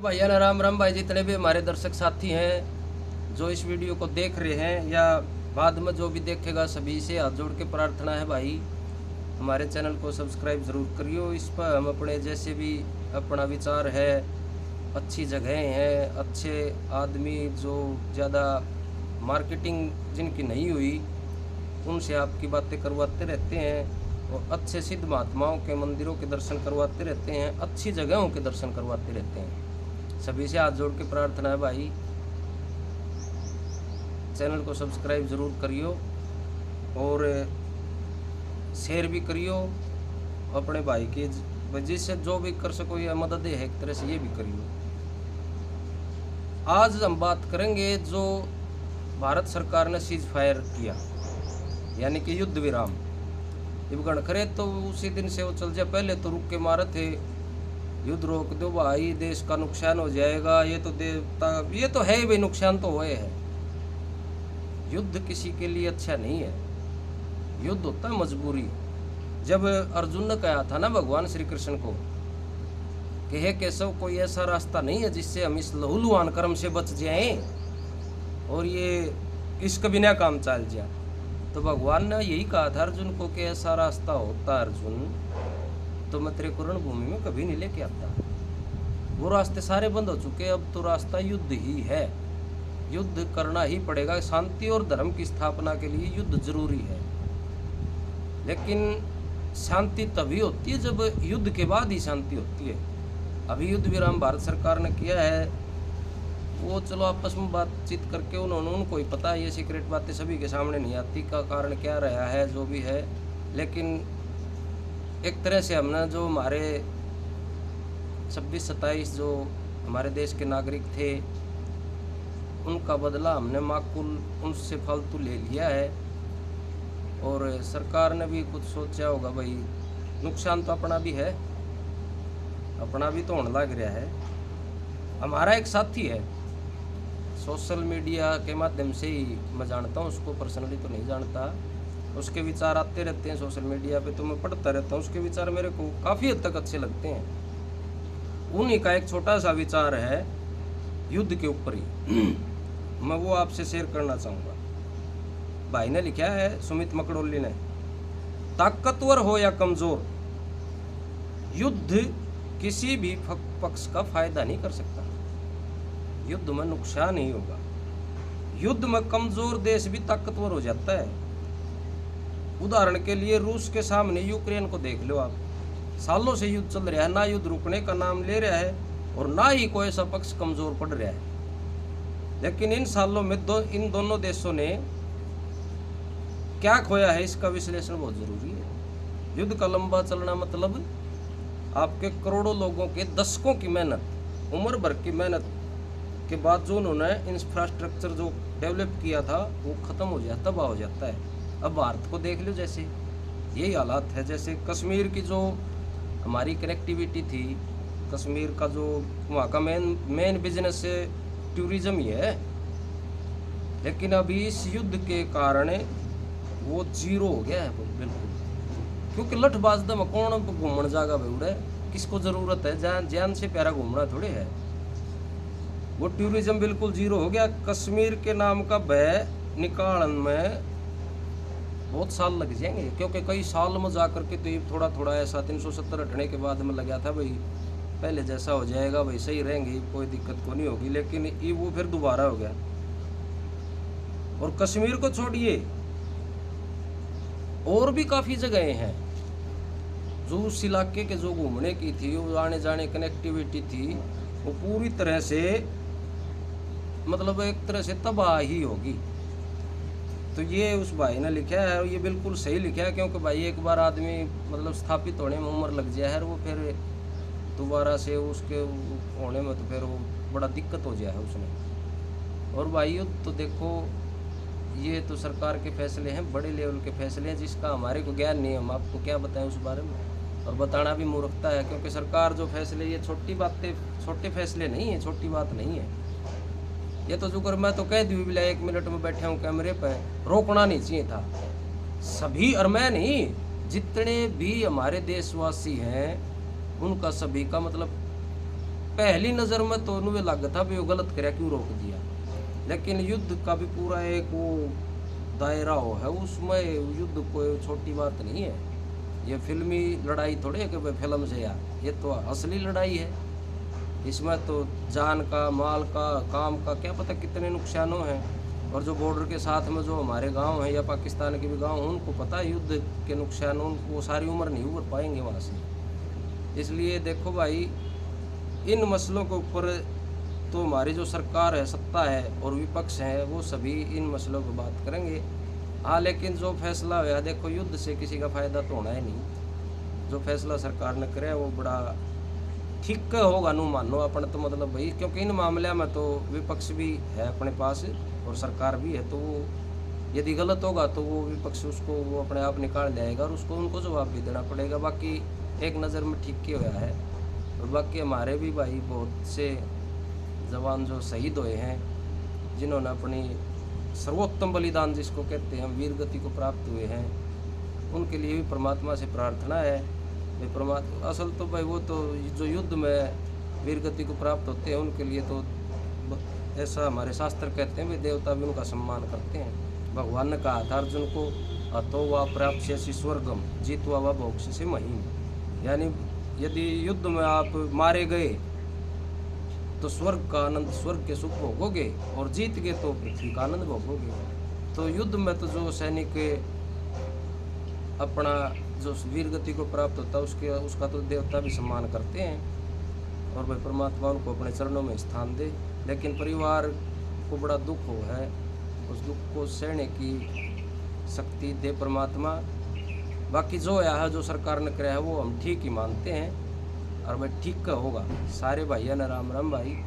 भैया ना राम राम भाई, जितने भी हमारे दर्शक साथी हैं जो इस वीडियो को देख रहे हैं या बाद में जो भी देखेगा, सभी से हाथ जोड़ के प्रार्थना है भाई, हमारे चैनल को सब्सक्राइब ज़रूर करियो। इस पर हम अपने जैसे भी अपना विचार है, अच्छी जगह हैं, अच्छे आदमी जो ज़्यादा मार्केटिंग जिनकी नहीं हुई उनसे आपकी बातें करवाते रहते हैं, और अच्छे सिद्ध महात्माओं के मंदिरों के दर्शन करवाते रहते हैं, अच्छी जगहों के दर्शन करवाते रहते हैं। सभी से हाथ जोड़ के प्रार्थना है भाई, चैनल को सब्सक्राइब ज़रूर करियो और शेयर भी करियो अपने भाई के, जिससे जो भी कर सको या मदद है एक तरह से ये भी करियो। आज हम बात करेंगे जो भारत सरकार ने सीज फायर किया, यानी कि युद्ध विराम। जब गणखरे तो उसी दिन से वो चल जाए, पहले तो रुक के मारे थे, युद्ध रोक दो भाई, देश का नुकसान हो जाएगा। ये तो है ही भाई, नुकसान तो हुए है। युद्ध किसी के लिए अच्छा नहीं है, युद्ध होता है मजबूरी। जब अर्जुन ने कहा था ना भगवान श्री कृष्ण को कि हे केशव, कोई ऐसा रास्ता नहीं है जिससे हम इस लहूलुहान कर्म से बच जाएं और ये इसका बिना काम चल जाए, तो भगवान ने यही कहा था अर्जुन को कि ऐसा रास्ता होता अर्जुन तो मैं तेरे कुरण भूमि में कभी नहीं लेके आता। वो रास्ते सारे बंद हो चुके, अब तो रास्ता युद्ध ही है। युद्ध करना ही पड़ेगा। शांति और धर्म की स्थापना के लिए युद्ध जरूरी है, लेकिन शांति तभी होती है जब युद्ध के बाद ही शांति होती है। अभी युद्ध विराम भारत सरकार ने किया है, वो चलो आपस में बातचीत करके उनको ही पता है, ये सीक्रेट बातें सभी के सामने नहीं आती का कारण क्या रहा है जो भी है। लेकिन एक तरह से हमने जो हमारे 26-27 जो हमारे देश के नागरिक थे उनका बदला हमने माकूल उनसे फालतू ले लिया है, और सरकार ने भी कुछ सोचा होगा भाई, नुकसान तो अपना भी है, अपना भी तो होने लग रहा है। हमारा एक साथी है, सोशल मीडिया के माध्यम से ही मैं जानता हूँ उसको, पर्सनली तो नहीं जानता, उसके विचार आते रहते हैं सोशल मीडिया पे, तो मैं पढ़ता रहता हूँ। उसके विचार मेरे को काफ़ी हद तक अच्छे लगते हैं। उन्हीं का एक छोटा सा विचार है युद्ध के ऊपर ही, मैं वो आपसे शेयर करना चाहूँगा। भाई ने लिखा है, सुमित मकड़ोली ने, ताकतवर हो या कमज़ोर, युद्ध किसी भी पक्ष का फायदा नहीं कर सकता। युद्ध में नुकसान ही होगा। युद्ध में कमज़ोर देश भी ताकतवर हो जाता है। उदाहरण के लिए रूस के सामने यूक्रेन को देख लो आप, सालों से युद्ध चल रहा है, ना युद्ध रुकने का नाम ले रहा है और ना ही कोई ऐसा पक्ष कमज़ोर पड़ रहा है। लेकिन इन सालों में इन दोनों देशों ने क्या खोया है, इसका विश्लेषण बहुत ज़रूरी है। युद्ध का लंबा चलना मतलब आपके करोड़ों लोगों के दशकों की मेहनत, उम्र भर की मेहनत के बाद जो उन्होंने इंफ्रास्ट्रक्चर जो डेवलप किया था वो ख़त्म हो जाता, तबाह हो जाता है। अब भारत को देख लो, जैसे यही हालात है। जैसे कश्मीर की जो हमारी कनेक्टिविटी थी, कश्मीर का जो वहाँ का मेन बिजनेस टूरिज़्म ही है, लेकिन अभी इस युद्ध के कारण वो जीरो हो गया है बिल्कुल। क्योंकि लठबाज दम कौन घूमने जाएगा भाई उड़े, किसको ज़रूरत है, जान से प्यारा घूमना थोड़े है। वो टूरिज़्म बिल्कुल जीरो हो गया। कश्मीर के नाम का भय निकालने में बहुत साल लग जाएंगे, क्योंकि कई साल में जा करके तो ये थोड़ा थोड़ा ऐसा 370 हटने के बाद में लगा था भाई पहले जैसा हो जाएगा, भाई सही रहेंगे, कोई दिक्कत को नहीं होगी, लेकिन ये वो फिर दोबारा हो गया। और कश्मीर को छोड़िए, और भी काफ़ी जगहें हैं जो उस इलाके के जो घूमने की थी, वो आने जाने कनेक्टिविटी थी, वो पूरी तरह से मतलब एक तरह से तबाह ही होगी। तो ये उस भाई ने लिखा है, और ये बिल्कुल सही लिखा है, क्योंकि भाई एक बार आदमी मतलब स्थापित होने में उम्र लग जाए है, वो फिर दोबारा से उसके होने में तो फिर वो बड़ा दिक्कत हो जाए है उसमें। और भाई तो देखो, ये तो सरकार के फैसले हैं, बड़े लेवल के फैसले हैं, जिसका हमारे को ज्ञान नहीं है, हम आपको क्या बताएं उस बारे में, और बताना भी मूर्खता है। क्योंकि सरकार जो फैसले, ये छोटे फैसले नहीं है, छोटी बात नहीं है। ये तो जुकर मैं तो कह दी बिला 1 मिनट में बैठे हूँ कैमरे पर, रोकना नहीं चाहिए था सभी, और मैं नहीं, जितने भी हमारे देशवासी हैं उनका सभी का मतलब पहली नज़र में तो उन्हें लगा था भी वो गलत करे, क्यों रोक दिया। लेकिन युद्ध का भी पूरा एक वो दायरा हो है, उसमें युद्ध कोई छोटी बात नहीं है। ये फिल्मी लड़ाई थोड़ी है कि भाई फिल्म से यार, ये तो असली लड़ाई है। इसमें तो जान का, माल का, काम का क्या पता कितने नुकसानों हैं। और जो बॉर्डर के साथ में जो हमारे गांव हैं या पाकिस्तान के भी गांव हैं, उनको पता है युद्ध के नुकसान, उनको सारी उम्र नहीं उबर पाएंगे वहाँ से। इसलिए देखो भाई, इन मसलों के ऊपर तो हमारी जो सरकार है, सत्ता है और विपक्ष है, वो सभी इन मसलों पर बात करेंगे। हाँ, लेकिन जो फैसला हुआ, देखो युद्ध से किसी का फ़ायदा तो होना ही नहीं। जो फैसला सरकार ने करे वो बड़ा ठीक होगा, नू मानो अपन तो मतलब भाई, क्योंकि इन मामले में तो विपक्ष भी है अपने पास और सरकार भी है। तो वो यदि गलत होगा तो वो विपक्ष उसको वो अपने आप निकाल जाएगा और उसको उनको जवाब भी देना पड़ेगा। बाकी एक नज़र में ठीक ही हुआ है। और बाकी हमारे भी भाई बहुत से जवान जो शहीद हुए हैं, जिन्होंने अपनी सर्वोत्तम बलिदान जिसको कहते हैं, वीर गति को प्राप्त हुए हैं, उनके लिए भी परमात्मा से प्रार्थना है। भाई परमात्मा असल तो भाई वो तो जो युद्ध में वीर गति को प्राप्त होते हैं, उनके लिए तो ऐसा हमारे शास्त्र कहते हैं, भाई देवता भी उनका सम्मान करते हैं। भगवान ने कहा था अर्जुन को, अतो व प्राप्स्यसि स्वर्गम जीतवा व भोक्ष्यसि महीम। यानी यदि युद्ध में आप मारे गए तो स्वर्ग का आनंद, स्वर्ग के सुख भोगोगे, और जीत गए तो पृथ्वी का आनंद भोगोगे। तो युद्ध में तो जो सैनिक अपना जो वीर गति को प्राप्त होता है, उसका तो देवता भी सम्मान करते हैं और भाई परमात्मा उनको अपने चरणों में स्थान दे। लेकिन परिवार को बड़ा दुख हो है, उस दुख को सहने की शक्ति दे परमात्मा। बाकी जो है, जो सरकार ने कराया है, वो हम ठीक ही मानते हैं और भाई ठीक का होगा। सारे भाइयों ने राम राम भाई।